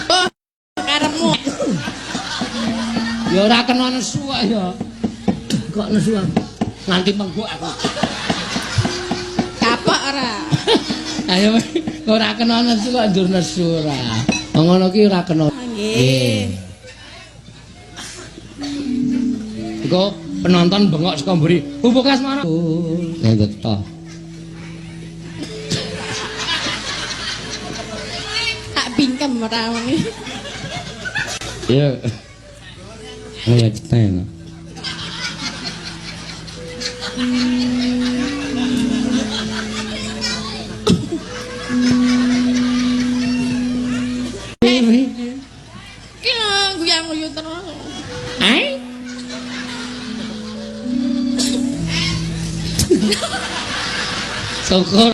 Oh, karepmu. Ya ora kena nesu ya. Kok nesu nganti menggok aku. Kapok ora? Ayo ora kena nesu kok ndur nesu ora. Ngono ki ora kena. Nggih. Engko penonton bengok saka mburi. Pupuk asmara. Ngendut to. Tak bingkem ora wong. Iya. Ayo ten. Ki lho guyang-guyu terus. Ai? Syukur